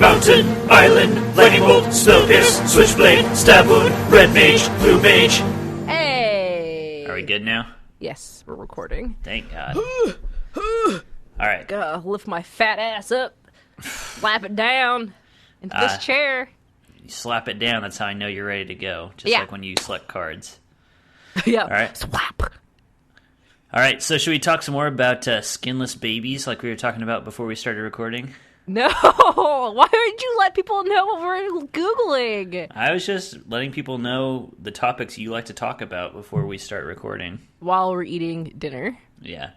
Mountain, Island, Lightning Bolt, Spell Pierce, Switchblade, Stab Wound, Red Mage, Blue Mage. Hey! Are we good now? Yes, we're recording. Thank God. All right. Gotta lift my fat ass up, slap it down into this chair. You slap it down, that's how I know you're ready to go. Just like when you select cards. Yeah. All right. Swap. All right, so should we talk some more about skinless babies like we were talking about before we started recording? No! Why would you let people know what we're Googling? I was just letting people know the topics you like to talk about before we start recording. While we're eating dinner. Yeah.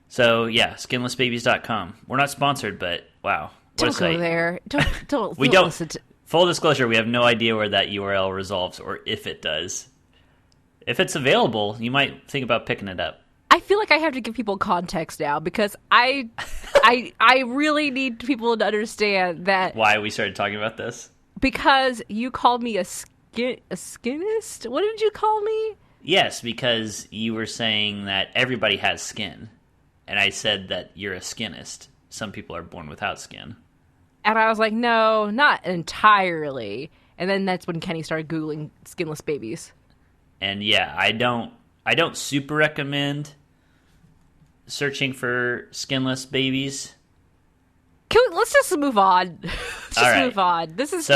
So, yeah, skinlessbabies.com. We're not sponsored, but wow. Don't go there. Don't we don't listen to... Full disclosure, we have no idea where that URL resolves or if it does. If it's available, you might think about picking it up. I feel like I have to give people context now because I really need people to understand that. Why we started talking about this? Because you called me a skinist? What did you call me? Yes, because you were saying that everybody has skin. And I said that you're a skinist. Some people are born without skin. And I was like, no, not entirely. And then that's when Kenny started Googling skinless babies. And yeah, I don't super recommend searching for skinless babies. Let's just move on. Move on. This is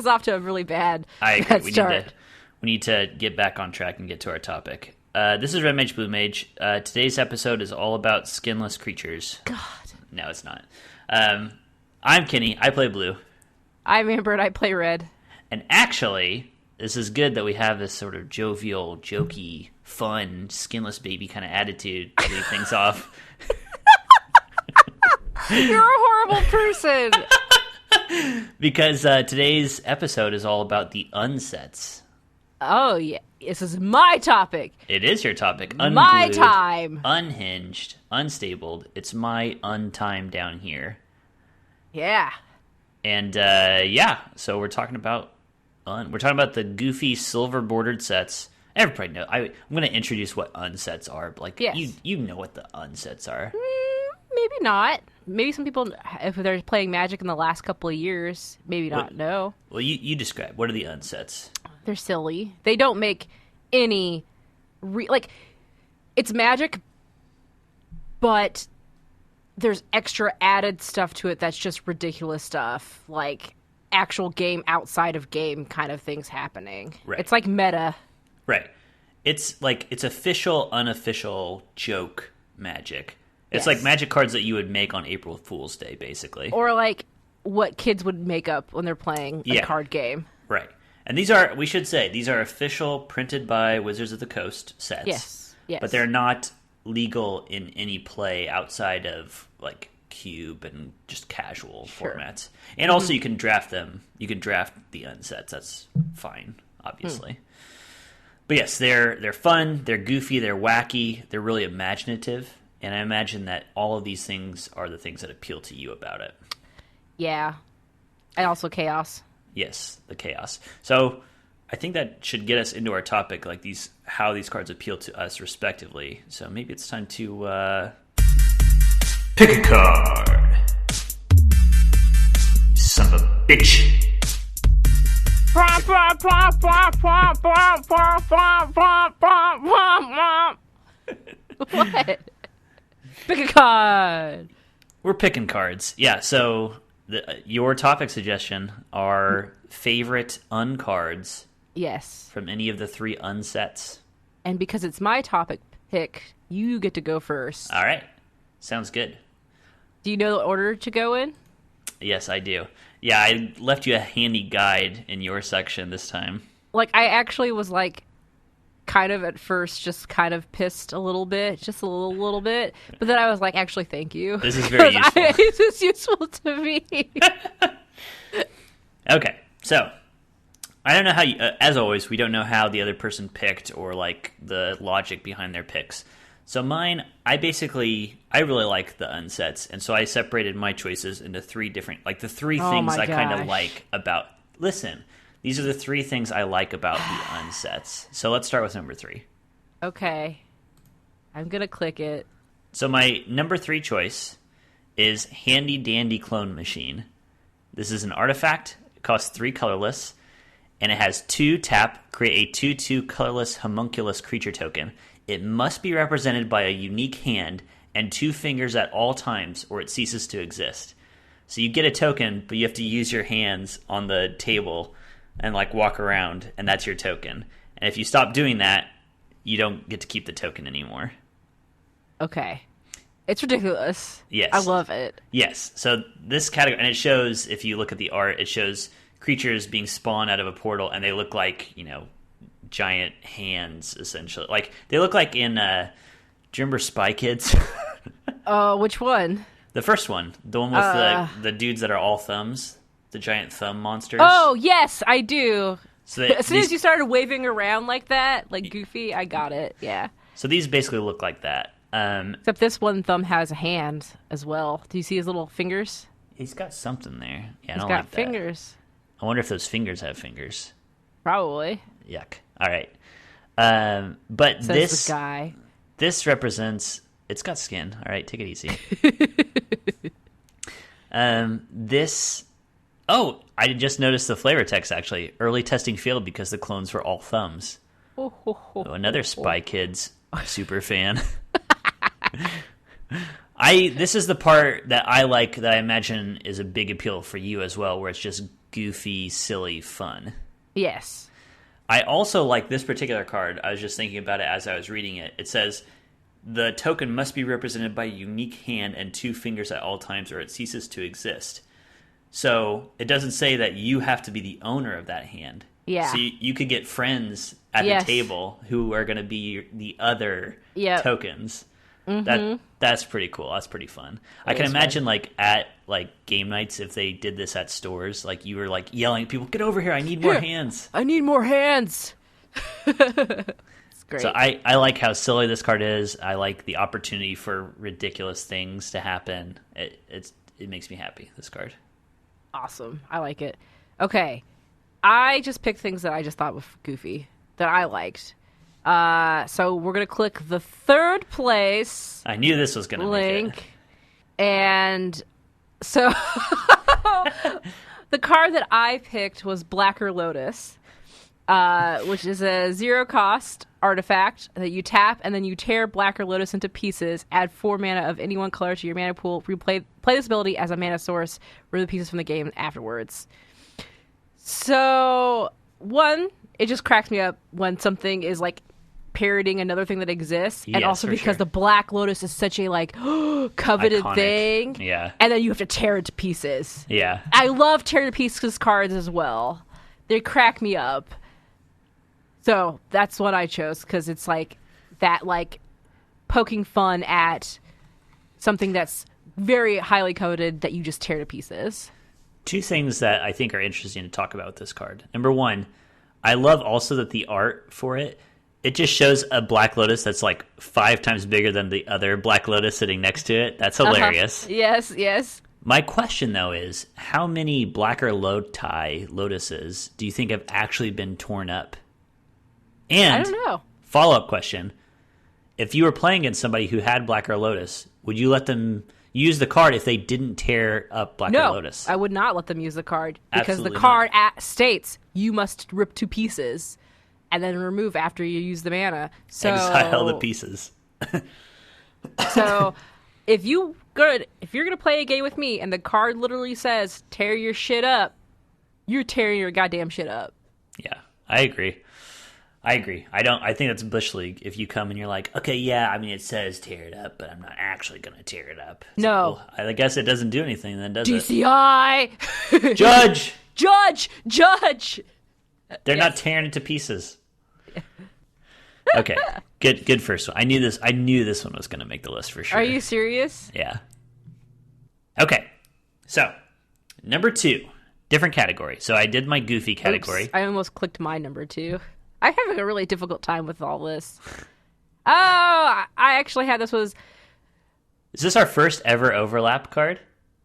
off to a really bad start. We need to get back on track and get to our topic. This is Red Mage, Blue Mage. Today's episode is all about skinless creatures. God. No, it's not. I'm Kenny. I play blue. I'm Amber and I play red. And actually, this is good that we have this sort of jovial, jokey, fun, skinless baby kind of attitude to leave things off. You're a horrible person. Because today's episode is all about the unsets. Oh, yeah. This is my topic. It is your topic. Unglued, my time. Unhinged, unstabled. It's my untime down here. Yeah. And, so we're talking about the goofy silver bordered sets. Everybody knows. I'm going to introduce what unsets are. Like, yes. you know what the unsets are. Maybe not. Maybe some people, if they're playing Magic in the last couple of years, maybe not know. Well, you describe. What are the unsets? They're silly. They don't make any... it's Magic, but there's extra added stuff to it that's just ridiculous stuff. Like, actual game outside of game kind of things happening. Right. It's like meta. Right. It's like, it's official, unofficial joke Magic. It's like Magic cards that you would make on April Fool's Day, basically. Or like what kids would make up when they're playing a card game. Right. And we should say, these are official, printed by Wizards of the Coast sets. Yes. But they're not legal in any play outside of, like, Cube and just casual formats. And also you can draft them. You can draft the unsets. That's fine, obviously. But yes, they're fun, they're goofy, they're wacky, they're really imaginative. And I imagine that all of these things are the things that appeal to you about it. Yeah. And also chaos. Yes, the chaos. So I think that should get us into our topic, like how these cards appeal to us respectively. So maybe it's time to pick a card. You son of a bitch. What? Pick a card. We're picking cards. Yeah, so your topic suggestion are favorite uncards. Yes. From any of the three unsets. And because it's my topic pick, you get to go first. All right. Sounds good. Do you know the order to go in? Yes, I do. Yeah, I left you a handy guide in your section this time. Like, I actually was like, kind of at first just kind of pissed a little bit, just a little bit. But then I was like, actually, thank you. This is very useful. This is useful to me. Okay, so I don't know how you, as always, we don't know how the other person picked or like the logic behind their picks. So mine, I really like the unsets, and so I separated my choices into three different, like the three things I kind of like about, listen, these are the three things I like about the unsets. So let's start with number 3. Okay. I'm going to click it. So my number 3 choice is Handy Dandy Clone Machine. This is an artifact. It costs 3 colorless, and it has 2 tap, create a 2/2 colorless homunculus creature token. It must be represented by a unique hand and 2 fingers at all times, or it ceases to exist. So you get a token, but you have to use your hands on the table and like walk around, and that's your token. And if you stop doing that, you don't get to keep the token anymore. Okay. It's ridiculous. Yes. I love it. Yes. So this category, and it shows, if you look at the art, it shows creatures being spawned out of a portal, and they look like, giant hands, essentially. Like, they look like in, do you remember Spy Kids? Which one? The first one. The one with the dudes that are all thumbs. The giant thumb monsters. Oh, yes, I do. So as soon as you started waving around like that, like Goofy, I got it, yeah. So these basically look like that. Except this one thumb has a hand as well. Do you see his little fingers? He's got something there. Yeah, I He's don't got like that. fingers. I wonder if those fingers have fingers. Probably. Yuck. All right. But Says the guy. This represents... It's got skin. All right, take it easy. This... Oh, I just noticed the flavor text, actually. Early testing failed because the clones were all thumbs. Another Spy Kids super fan. This is the part that I like, that I imagine is a big appeal for you as well, where it's just goofy, silly fun. Yes. I also like this particular card. I was just thinking about it as I was reading it. It says, the token must be represented by a unique hand and 2 fingers at all times, or it ceases to exist. So it doesn't say that you have to be the owner of that hand. Yeah. So you could get friends at the table who are going to be the other tokens. Mm-hmm. That's pretty cool. That's pretty fun. I can imagine like at like game nights, if they did this at stores, like you were like yelling at people, "Get over here! I need more hands! I need more hands!" It's great. So I like how silly this card is. I like the opportunity for ridiculous things to happen. It makes me happy. This card. Awesome. I like it. Okay. I just picked things that I just thought was goofy, that I liked. So we're going to click the third place. I knew this was going to link. make it. And so the card that I picked was Blacker Lotus, which is a 0-cost artifact that you tap, and then you tear Blacker Lotus into pieces, add 4 mana of any one color to your mana pool, play this ability as a mana source, remove the pieces from the game afterwards. So, one, it just cracks me up when something is like parroting another thing that exists, and also because the Black Lotus is such a like coveted iconic thing, and then you have to tear it to pieces. Yeah, I love tear to pieces cards as well. They crack me up. So that's what I chose, because it's like that, like poking fun at something that's very highly coveted that you just tear to pieces. 2 things that I think are interesting to talk about with this card. Number 1, I love also that the art for it just shows a Black Lotus that's like 5 times bigger than the other Black Lotus sitting next to it. That's hilarious. Yes. My question, though, is how many Blacker Lotuses do you think have actually been torn up? And I don't know. Follow-up question. If you were playing against somebody who had Blacker Lotus, would you let them use the card if they didn't tear up Blacker Lotus? No, I would not let them use the card, because Absolutely the card states you must rip to pieces and then remove after you use the mana. So exile the pieces. So if you're gonna play a game with me and the card literally says tear your shit up, you're tearing your goddamn shit up. Yeah, I agree. I think that's Bush League. If you come and you're like, okay, yeah, I mean, it says tear it up, but I'm not actually going to tear it up. It's no. Like, well, I guess it doesn't do anything then, does DCI! it? Judge! Judge! They're not tearing it to pieces. Okay, good first one. I knew this one was going to make the list for sure. Are you serious? Yeah. Okay, so number 2, different category. So I did my goofy category. Oops, I almost clicked my number 2. I'm having a really difficult time with all this. Oh, I actually had this was... Is this our first ever overlap card?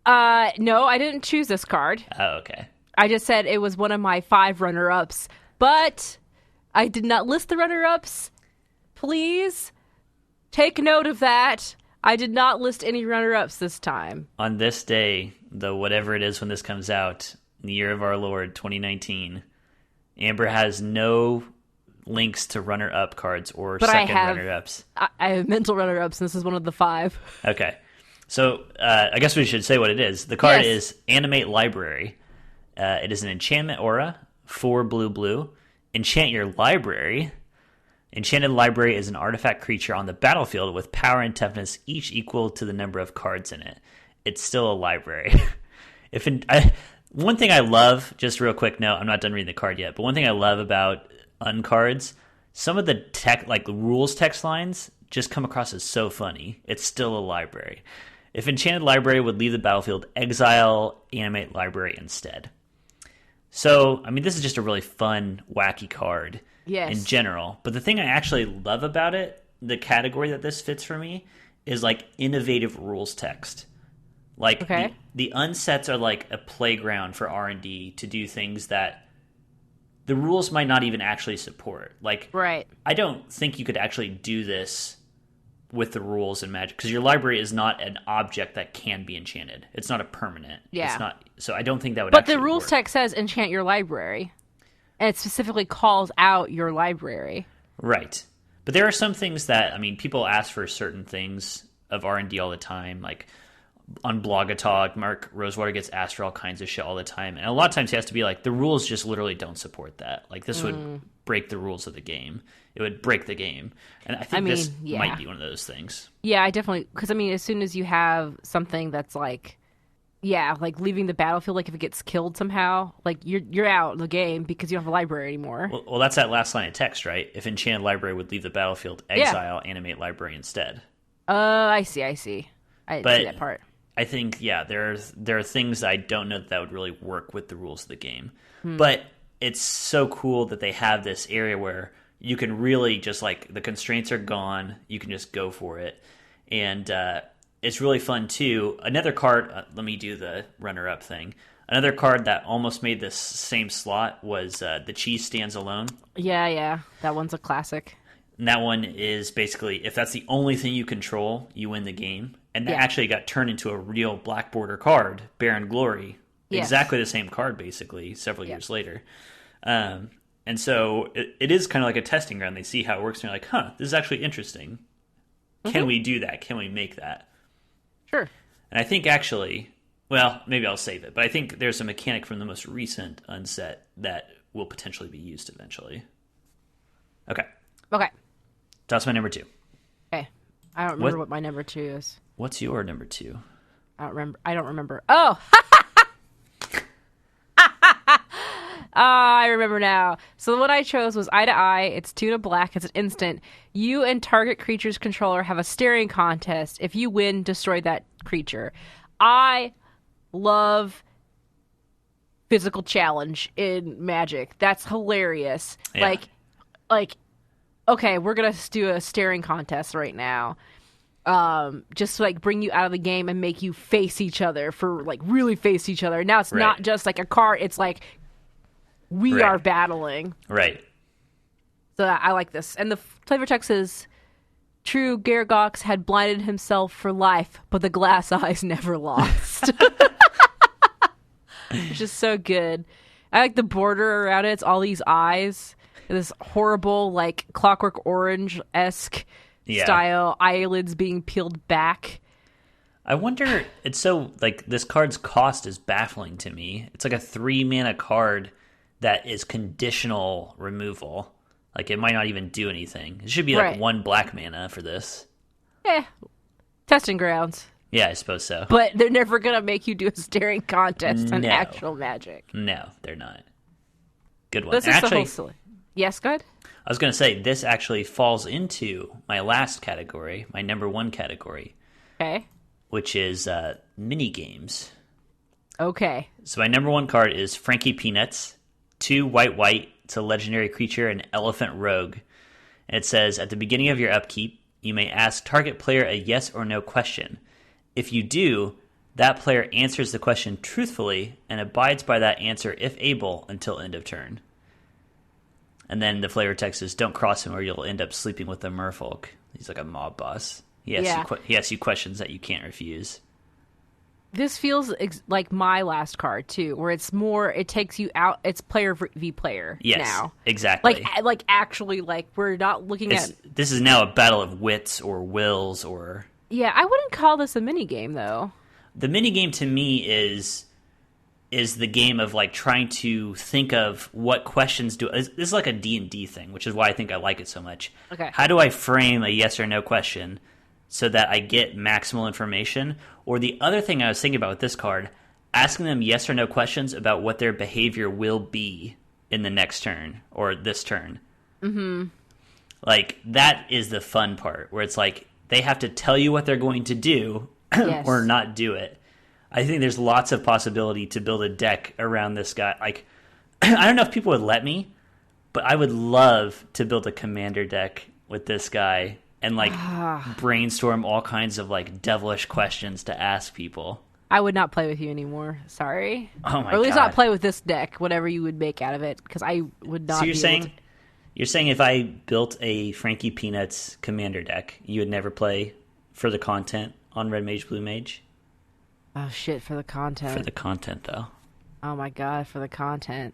No, I didn't choose this card. Oh, okay. I just said it was one of my 5 runner-ups, but I did not list the runner-ups. Please take note of that. I did not list any runner-ups this time. On this day, the whatever it is when this comes out, in the year of our Lord 2019, Amber has no links to runner-up cards or second runner-ups. I have mental runner-ups, and this is one of the 5. Okay. So I guess we should say what it is. The card is Animate Library. It is an enchantment aura, 4 blue. Enchant your library. Enchanted Library is an artifact creature on the battlefield with power and toughness, each equal to the number of cards in it. It's still a library. One thing I love, just real quick note, I'm not done reading the card yet, but one thing I love about uncards, some of the rules text lines just come across as so funny. It's still a library. If Enchanted Library would leave the battlefield, exile Animate Library instead. So, I mean, this is just a really fun, wacky card in general. But the thing I actually love about it, the category that this fits for me, is like innovative rules text. Like the unsets are like a playground for R&D to do things that the rules might not even actually support. Like, I don't think you could actually do this with the rules in Magic, because your library is not an object that can be enchanted. It's not a permanent. Yeah. It's not. So I don't think that would. But the rules text says enchant your library, and it specifically calls out your library. Right. But there are some things that, I mean, people ask for certain things of R&D all the time, like on Blogatalk, Mark Rosewater gets asked for all kinds of shit all the time. And a lot of times he has to be like, the rules just literally don't support that. Like, this would break the rules of the game. It would break the game. And I think this might be one of those things. Yeah, I definitely... Because, I mean, as soon as you have something that's like... Yeah, like leaving the battlefield, like if it gets killed somehow, like you're out of the game because you don't have a library anymore. Well, that's that last line of text, right? If Enchanted Library would leave the battlefield, exile Animate Library instead. I see. I didn't see that part. I think, there are things that I don't know that would really work with the rules of the game. But it's so cool that they have this area where you can really just, like, the constraints are gone. You can just go for it. And it's really fun, too. Another card, let me do the runner-up thing. Another card that almost made this same slot was The Cheese Stands Alone. Yeah. That one's a classic. And that one is basically, if that's the only thing you control, you win the game. And that actually got turned into a real black border card, Baron Glory. Yes. Exactly the same card, basically, several years later. And so it is kind of like a testing ground. They see how it works, and they're like, this is actually interesting. Can we do that? Can we make that? Sure. And I think actually, well, maybe I'll save it, but I think there's a mechanic from the most recent unset that will potentially be used eventually. Okay. That's my number 2. Okay. I don't remember what my number 2 is. What's your number 2? I don't remember. Oh! I remember now. So the one I chose was Eye to Eye. It's 2 to black. It's an instant. You and target creature's controller have a staring contest. If you win, destroy that creature. I love physical challenge in Magic. That's hilarious. Yeah. Like, okay, we're gonna do a staring contest right now. Just to, like, bring you out of the game and make you face each other for, like, really face each other. Now it's not just like a card. It's like we are battling. Right. So I like this. And the flavor text is, true, Gargox had blinded himself for life, but the glass eyes never lost. Which is so good. I like the border around it. It's all these eyes. This horrible, like, Clockwork Orange-esque style, eyelids being peeled back. I wonder, it's so, like, this card's cost is baffling to me. It's like a 3-mana card that is conditional removal. Like, it might not even do anything. It should be like 1 black mana for this. Testing grounds. Yeah, I suppose so. But they're never going to make you do a staring contest on actual Magic. No, they're not. Good one. This is actually, the whole... Yes, go ahead. I was going to say, this actually falls into my last category, my number 1 category. Okay. Which is mini games. Okay. So my number 1 card is Frankie Peanuts. 2 white. It's a legendary creature, an elephant rogue. And it says, at the beginning of your upkeep, you may ask target player a yes or no question. If you do, that player answers the question truthfully and abides by that answer if able until end of turn. And then the flavor text is, don't cross him or you'll end up sleeping with the merfolk. He's like a mob boss. He asks you questions that you can't refuse. This feels like my last card too, where it's more. It takes you out. It's player v player. Yes, now. exactly. Like actually, like we're not looking at. This is now a battle of wits or wills or. Yeah, I wouldn't call this a mini game though. The mini game to me is the game of like trying to think of what questions do. This is like a D&D thing, which is why I think I like it so much. Okay. How do I frame a yes or no question so that I get maximal information? Or the other thing I was thinking about with this card, asking them yes or no questions about what their behavior will be in the next turn or this turn. Mm-hmm. Like, that is the fun part, where it's like they have to tell you what they're going to do Yes. or not do it. I think there's lots of possibility to build a deck around this guy. Like, I don't know if people would let me, but I would love to build a commander deck with this guy and like brainstorm all kinds of like devilish questions to ask people. I would not play with you anymore. Sorry. Oh my Or at least God. not play with this deck, whatever you would make out of it, because I would not. So you're be saying able to... you're saying if I built a Frankie Peanuts commander deck, you would never play for the content on Red Mage Blue Mage? Oh shit! For the content. For the content, though. Oh my god! For the content.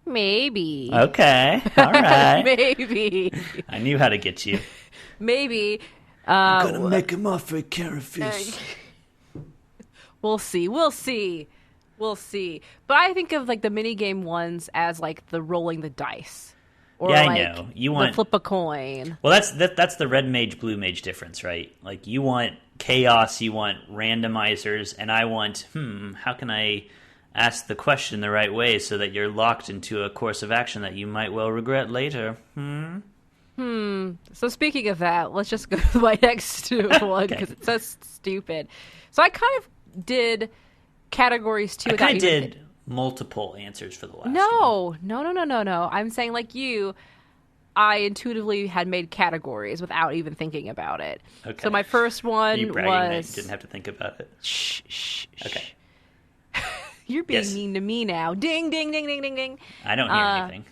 Maybe. Okay. All right. Maybe. I knew how to get you. Maybe. I'm gonna make him offer a carrot fish. We'll see. We'll see. We'll see. But I think of like the mini game ones as like the rolling the dice. Or Yeah, I like know. You want the flip a coin. Well, that's the Red Mage Blue Mage difference, right? Like you want chaos, you want randomizers, and I want how can I ask the question the right way so that you're locked into a course of action that you might well regret later? So speaking of that, let's just go to my next one because it's so stupid. So I kind of did categories too. I without kind of even did multiple answers for the last one. No. I'm saying like you, I intuitively had made categories without even thinking about it. Okay. So my first one you bragging that was you didn't have to think about it. Shh. Okay. You're being Yes. mean to me now. Ding, ding, ding, ding, ding, ding. I don't hear anything.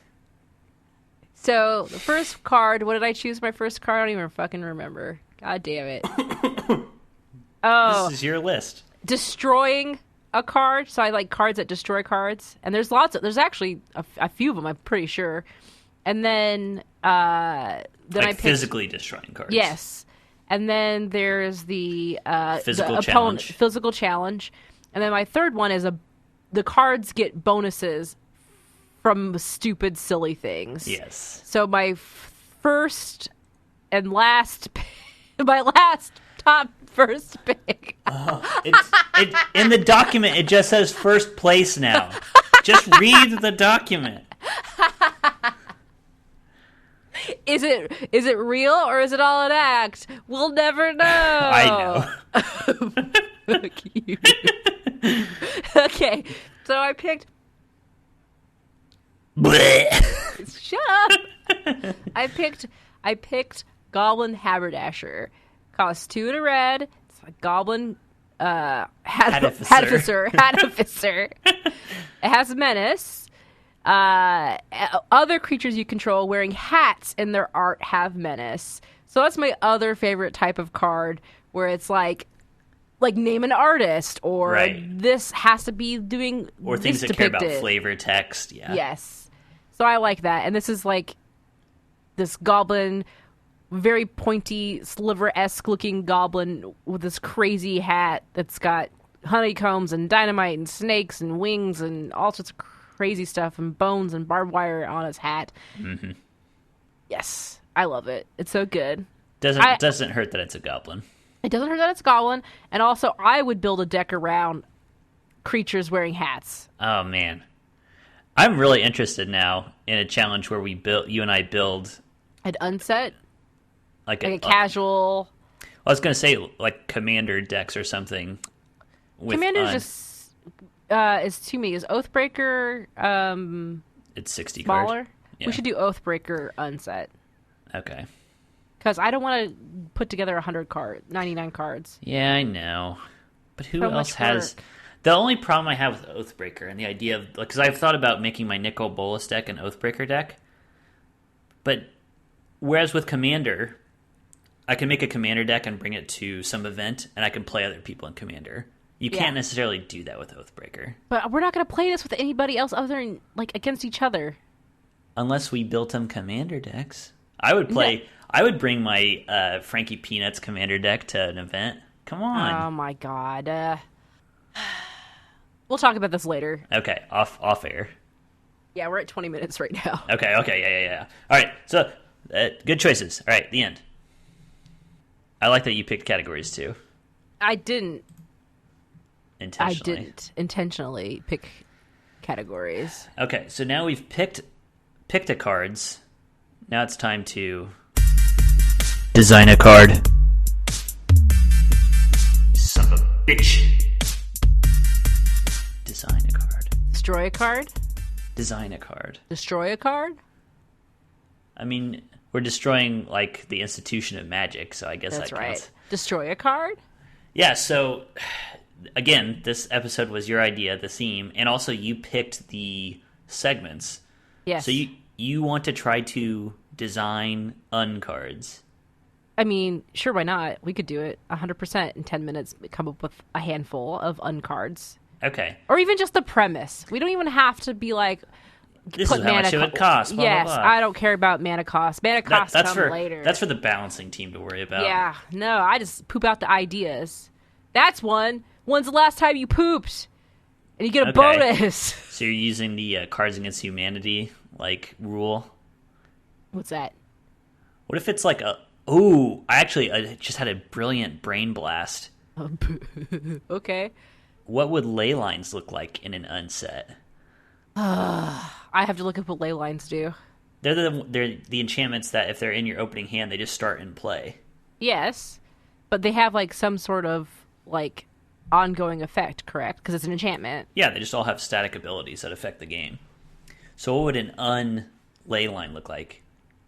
So the first card, what did I choose? My first card, I don't even fucking remember. God damn it. This is your list. Destroying a card. So I like cards that destroy cards, and there's actually a few of them. I'm pretty sure. And then I picked physically destroying cards. Yes, and then there's the Physical challenge. physical challenge, and then my third one is the cards get bonuses from stupid silly things. Yes. So my first and last, my last top first pick. In the document, it just says first place now. Just read the document. Is it real or is it all an act? We'll never know. I know. Fuck you. Okay, so I picked. Shut up. I picked Goblin Haberdasher. Costs 2 and a red. It's a goblin Hadficer. It has menace. Other creatures you control wearing hats in their art have menace. So that's my other favorite type of card, where it's like name an artist, or this has to be doing or this things that care about depicted. flavor text. Yeah. Yes. So I like that, and this is like this goblin, very pointy, sliver-esque looking goblin with this crazy hat that's got honeycombs and dynamite and snakes and wings and all sorts of crazy stuff and bones and barbed wire on his hat. Mm-hmm. Yes, I love it. It's so good. Doesn't hurt that it's a goblin. It doesn't hurt that it's a goblin, and also I would build a deck around creatures wearing hats. Oh man, I'm really interested now in a challenge where you and I build An unset, like a casual. I was going to say like commander decks or something. Commander's just is to me is Oathbreaker. It's 60 smaller. cards. Yeah. We should do Oathbreaker unset. Okay. Because I don't want to put together 99 cards. Yeah, I know. But who So else much has... work. The only problem I have with Oathbreaker and the idea of... Because I've thought about making my Nicol Bolas deck an Oathbreaker deck. But whereas with Commander, I can make a commander deck and bring it to some event, and I can play other people in commander. You can't necessarily do that with Oathbreaker. But we're not going to play this with anybody else other than, like, against each other. Unless we built them commander decks. I would play... I would bring my Frankie Peanuts commander deck to an event. Come on. Oh, my God. We'll talk about this later. Okay, off air. Yeah, we're at 20 minutes right now. Okay, yeah. All right, so good choices. All right, the end. I like that you picked categories, too. I didn't Intentionally. intentionally pick categories. Okay, so now we've picked a cards. Now it's time to design a card. Son of a bitch. Design a card. Destroy a card? Design a card. Destroy a card? I mean, we're destroying, like, the institution of magic, so I guess That's that right. counts. Destroy a card? Yeah, so, again, this episode was your idea, the theme, and also you picked the segments. Yes. So you want to try to design uncards. I mean, sure, why not? We could do it 100% in 10 minutes, come up with a handful of uncards. Okay. Or even just the premise. We don't even have to be like... This is how much it would cost. Blah, yes, blah, blah. I don't care about mana cost. Mana costs come later. That's for the balancing team to worry about. Yeah, no, I just poop out the ideas. That's one. When's the last time you pooped? And you get a bonus. So you're using the Cards Against Humanity, like, rule? What's that? What if it's like a... Ooh, I just had a brilliant brain blast. Okay. What would ley lines look like in an unset? I have to look up what ley lines do. They're the enchantments that if they're in your opening hand, they just start in play. Yes, but they have like some sort of like ongoing effect, correct? Because it's an enchantment. Yeah, they just all have static abilities that affect the game. So what would an un-ley line look like?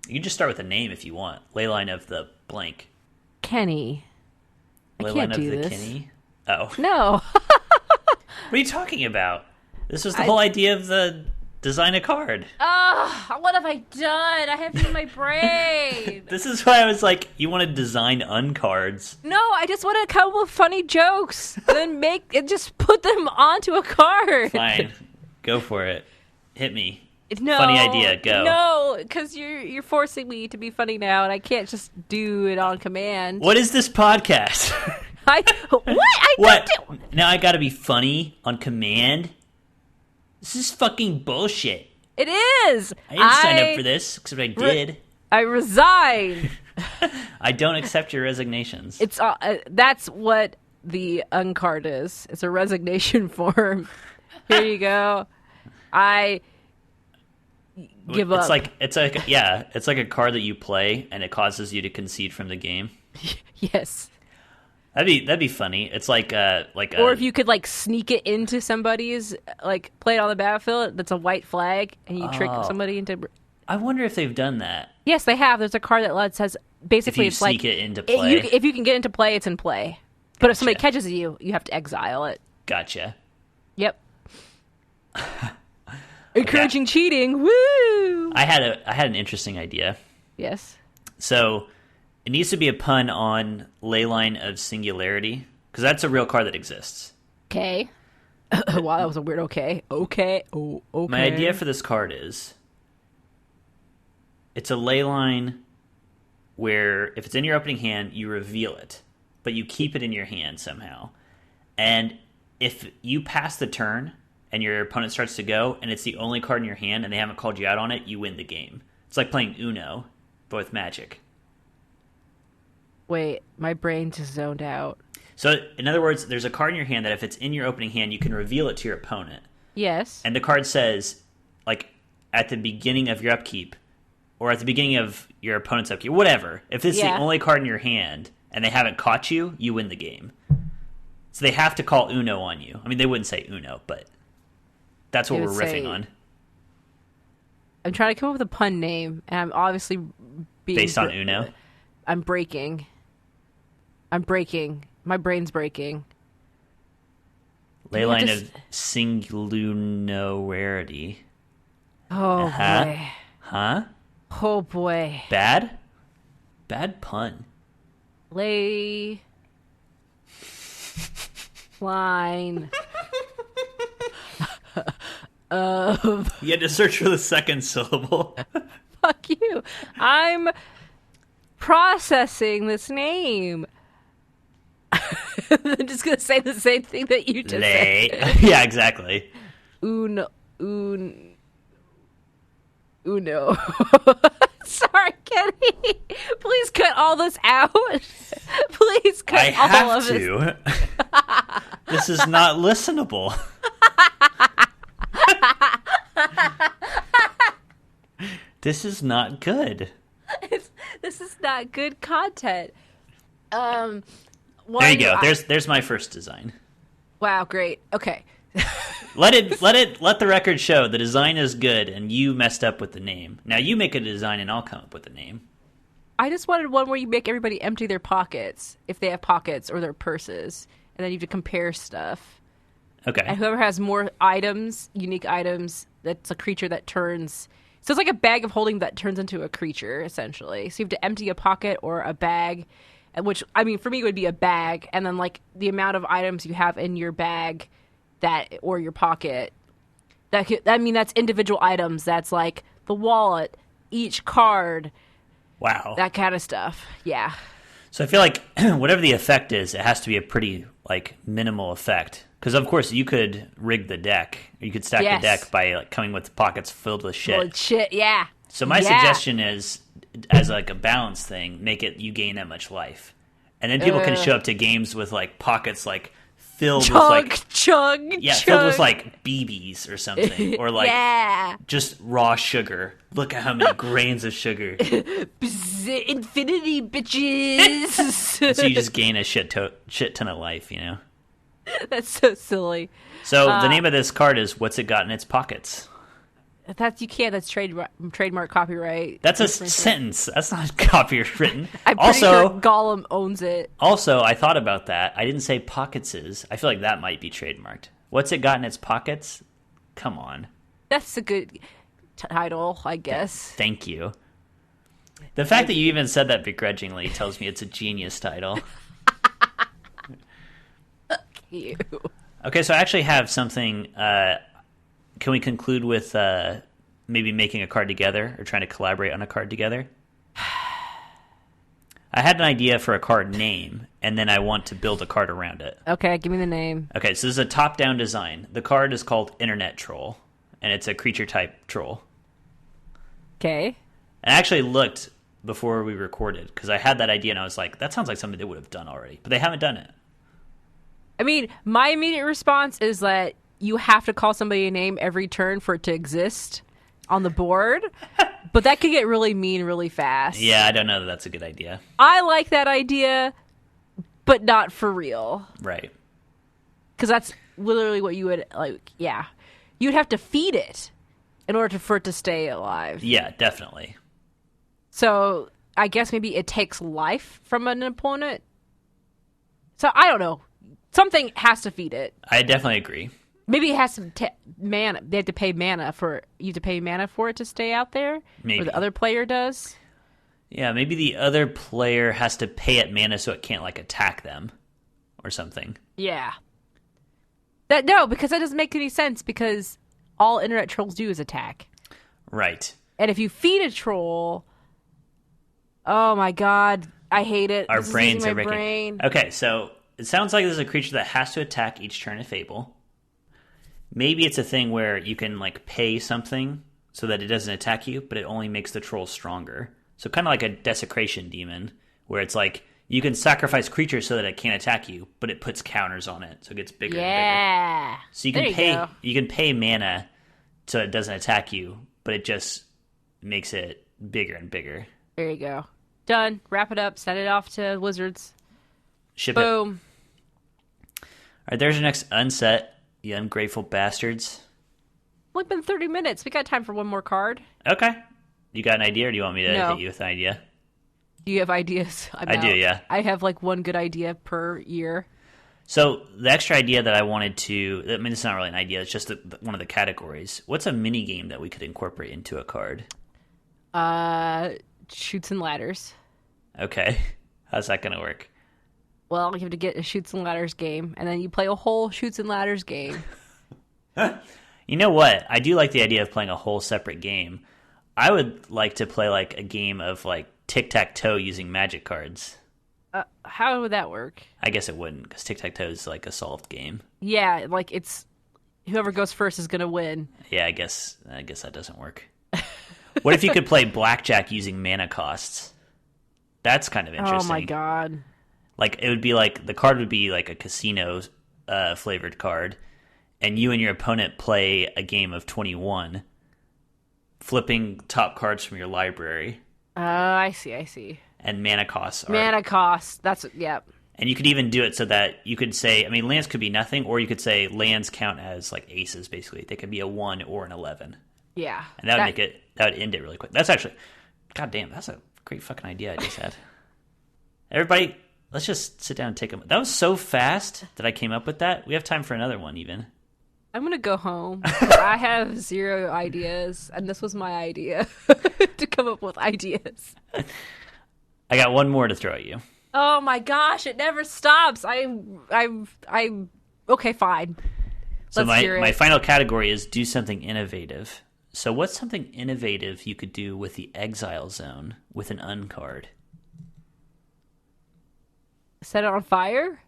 You can just start with a name if you want. Leyline of the blank. Kenny. I Leyline can't of do the this. Kenny? Oh. No. What are you talking about? This was the whole idea of the design a card. What have I done? I have it in my brain. This is why I was like, you want to design uncards. No, I just want to come up with funny jokes and then just put them onto a card. Fine. Go for it. Hit me. No, funny idea. Go. No, because you're forcing me to be funny now, and I can't just do it on command. What is this podcast? What? Now I gotta be funny on command? This is fucking bullshit. It is. I didn't sign up for this, except I did. I resign. I don't accept your resignations. It's that's what the uncard is. It's a resignation form. Here you go. I give up. It's like a card that you play and it causes you to concede from the game. Yes. That'd be funny. It's or if you could like sneak it into somebody's like play it on the battlefield that's a white flag and you trick somebody into. I wonder if they've done that. Yes, they have. There's a card that says basically if you it's sneak it into play. If you can get into play, it's in play. But if somebody catches you, you have to exile it. Gotcha. Yep. Encouraging cheating. Woo! I had an interesting idea. Yes. So it needs to be a pun on Leyline of Singularity, because that's a real card that exists. Okay. Wow, that was a weird okay. Okay. Oh, okay. My idea for this card is it's a leyline where if it's in your opening hand, you reveal it, but you keep it in your hand somehow. And if you pass the turn and your opponent starts to go and it's the only card in your hand and they haven't called you out on it, you win the game. It's like playing Uno, but with magic. Wait, my brain just zoned out. So, in other words, there's a card in your hand that if it's in your opening hand, you can reveal it to your opponent. Yes. And the card says, like, at the beginning of your upkeep, or at the beginning of your opponent's upkeep, whatever. If it's the only card in your hand, and they haven't caught you, you win the game. So they have to call Uno on you. I mean, they wouldn't say Uno, but that's what we're riffing on. I'm trying to come up with a pun name, and I'm obviously being... Based on Uno? I'm breaking. My brain's breaking. Leyline of Singularity. Oh, boy. Huh? Oh, boy. Bad? Bad pun. Ley line of... You had to search for the second syllable. Fuck you. I'm processing this name. I'm just going to say the same thing that you just said. Yeah, exactly. Uno. Sorry, Kenny. Please cut all this out. Please cut all of this. I have to. This is not listenable. This is not good. This is not good content. There you go. There's my first design. Wow, great. Okay. Let the record show the design is good and you messed up with the name. Now you make a design and I'll come up with the name. I just wanted one where you make everybody empty their pockets, if they have pockets, or their purses, and then you have to compare stuff. Okay. And whoever has more items, unique items, that's a creature that turns... So it's like a bag of holding that turns into a creature, essentially. So you have to empty a pocket or a bag, which, I mean, for me, it would be a bag, and then, like, the amount of items you have in your bag or your pocket. That's individual items. That's, like, the wallet, each card. Wow. That kind of stuff. Yeah. So I feel like whatever the effect is, it has to be a pretty, like, minimal effect. Because, of course, you could rig the deck. You could stack the deck by, like, coming with pockets filled with shit. Well, shit, yeah. So my suggestion is, as, like, a balance thing, make it you gain that much life. And then people can show up to games with, like, pockets, like, filled with, like... filled with, like, BBs or something. Or, like, just raw sugar. Look at how many grains of sugar. Infinity, bitches! So you just gain a shit ton of life, you know? That's so silly. So the name of this card is What's It Got in Its Pockets? That's trademark copyright. That's a sentence. That's not copywritten. I'm pretty sure Gollum owns it. Also, I thought about that. I didn't say pocketses. I feel like that might be trademarked. What's It Got in Its Pockets? Come on. That's a good title, I guess. Thank you. The fact that you even said that begrudgingly tells me it's a genius title. You. Okay, so I actually have something. Can we conclude with maybe making a card together or trying to collaborate on a card together? I had an idea for a card name, and then I want to build a card around it. Okay, give me the name. Okay, so this is a top-down design. The card is called Internet Troll, and it's a creature-type troll. Okay. And I actually looked before we recorded, because I had that idea, and I was like, that sounds like something they would have done already. But they haven't done it. I mean, my immediate response is that you have to call somebody a name every turn for it to exist on the board. But that could get really mean really fast. Yeah, I don't know that that's a good idea. I like that idea, but not for real. Right. Because that's literally what you would, like, yeah. You'd have to feed it in order for it to stay alive. Yeah, definitely. So I guess maybe it takes life from an opponent. So I don't know. Something has to feed it. I definitely agree. Maybe it has some mana. They have to pay mana for it to stay out there. Maybe. Or the other player does. Yeah, maybe the other player has to pay it mana so it can't, like, attack them or something. Yeah. Because that doesn't make any sense, because all internet trolls do is attack. Right. And if you feed a troll, oh my god, I hate it. Our brains are breaking. Okay, so it sounds like this is a creature that has to attack each turn if able. Maybe it's a thing where you can, like, pay something so that it doesn't attack you, but it only makes the troll stronger. So kind of like a desecration demon, where it's like you can sacrifice creatures so that it can't attack you, but it puts counters on it, so it gets bigger and bigger. So you can pay mana so it doesn't attack you, but it just makes it bigger and bigger. There you go. Done. Wrap it up. Send it off to Wizards. Ship Boom. All right, there's your next unset, you ungrateful bastards. Only been 30 minutes. We got time for one more card. Okay. You got an idea, or do you want me to hit you with an idea? Do you have ideas? I do, yeah. I have like one good idea per year. So the extra idea that I wanted to... I mean, it's not really an idea. It's just one of the categories. What's a mini game that we could incorporate into a card? Chutes and ladders. Okay. How's that going to work? Well, you have to get a Chutes and Ladders game, and then you play a whole Chutes and Ladders game. You know what? I do like the idea of playing a whole separate game. I would like to play like a game of like tic-tac-toe using magic cards. How would that work? I guess it wouldn't, because tic-tac-toe is like a solved game. Yeah, like it's whoever goes first is going to win. Yeah, I guess that doesn't work. What if you could play blackjack using mana costs? That's kind of interesting. Oh my god. Like, it would be like, the card would be like a casino flavored card, and you and your opponent play a game of 21, flipping top cards from your library. I see. And mana costs are... Mana costs, that's, yep. And you could even do it so that you could say, I mean, lands could be nothing, or you could say lands count as like aces, basically. They could be a 1 or an 11. Yeah. And that would end it really quick. That's actually, god damn, that's a great fucking idea I just had. Everybody, let's just sit down and take a... That was so fast that I came up with that. We have time for another one, even. I'm going to go home. I have 0 ideas, and this was my idea to come up with ideas. I got one more to throw at you. Oh my gosh, it never stops. Okay, fine. So Let's hear it. my final category is do something innovative. So what's something innovative you could do with the Exile Zone with an uncard? Set it on fire?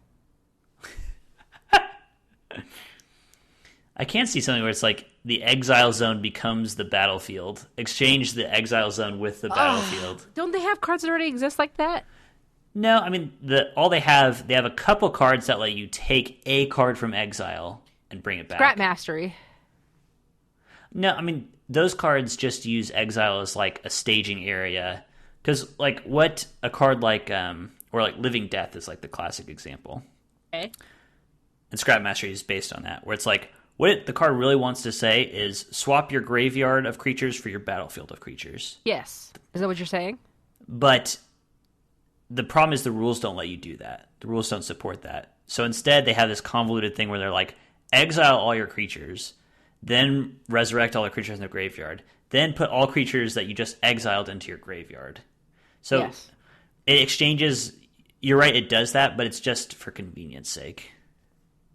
I can't see something where it's like the Exile Zone becomes the battlefield. Exchange the Exile Zone with the battlefield. Don't they have cards that already exist like that? No, I mean, they have a couple cards that let you take a card from exile and bring it back. Scrap Mastery. No, I mean, those cards just use exile as like a staging area. Because like what a card like, or like Living Death is like the classic example. Okay. And Scrap Mastery is based on that, where it's like, what the card really wants to say is swap your graveyard of creatures for your battlefield of creatures. Yes. Is that what you're saying? But the problem is the rules don't let you do that. The rules don't support that. So instead, they have this convoluted thing where they're like, exile all your creatures, then resurrect all the creatures in the graveyard, then put all creatures that you just exiled into your graveyard. So yes. It exchanges... You're right, it does that, but it's just for convenience sake.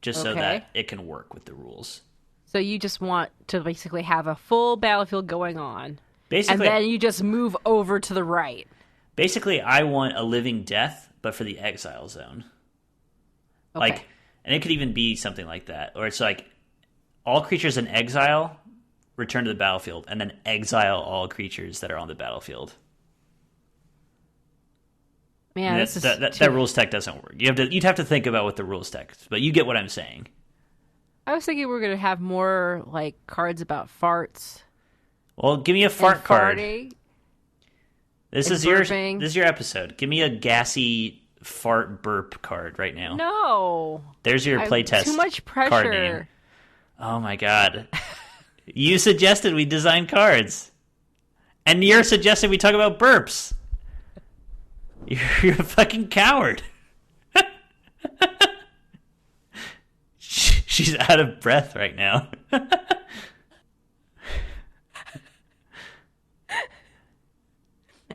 Just so that it can work with the rules. So you just want to basically have a full battlefield going on. Basically, and then you just move over to the right. Basically, I want a Living Death, but for the Exile Zone. Okay. Like, and it could even be something like that. Or it's like, all creatures in exile return to the battlefield, and then exile all creatures that are on the battlefield. Man, that rules tech doesn't work. You'd have to think about what the rules tech is, but you get what I'm saying. I was thinking we were going to have more like cards about farts. Well, give me a fart card. Farting. This is your episode. Give me a gassy fart burp card right now. No. There's your playtest. Too much pressure. Card name. Oh my god. You suggested we design cards. And you're suggesting we talk about burps. You're a fucking coward. She's out of breath right now.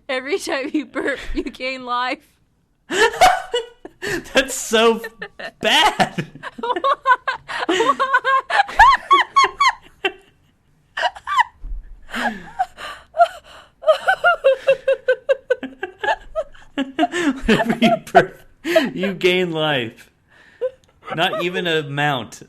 Every time you burp, you gain life. That's so bad. Whenever you burp, you gain life. Not even a mount.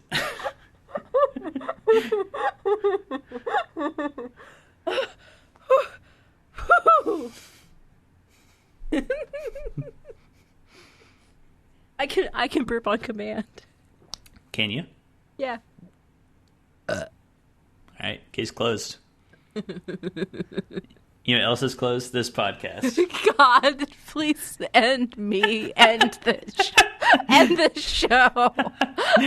I can burp on command. Can you? Yeah. All right, case closed. You know what else is closed? This podcast. God, please end me. End the show.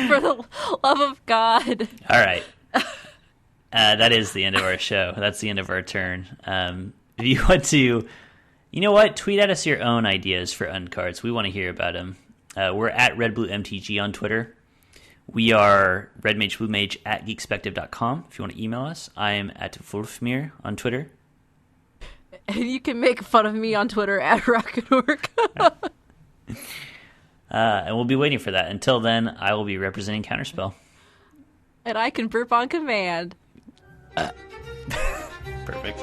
For the love of God. All right. That is the end of our show. That's the end of our turn. If you want to, you know what? Tweet at us your own ideas for uncards. We want to hear about them. We're at RedBlueMTG on Twitter. We are RedMageBlueMage at Geekspective.com if you want to email us. I am at Wolfmir on Twitter. And you can make fun of me on Twitter at Rock'n'Orc. And we'll be waiting for that. Until then, I will be representing Counterspell. And I can burp on command. Perfect.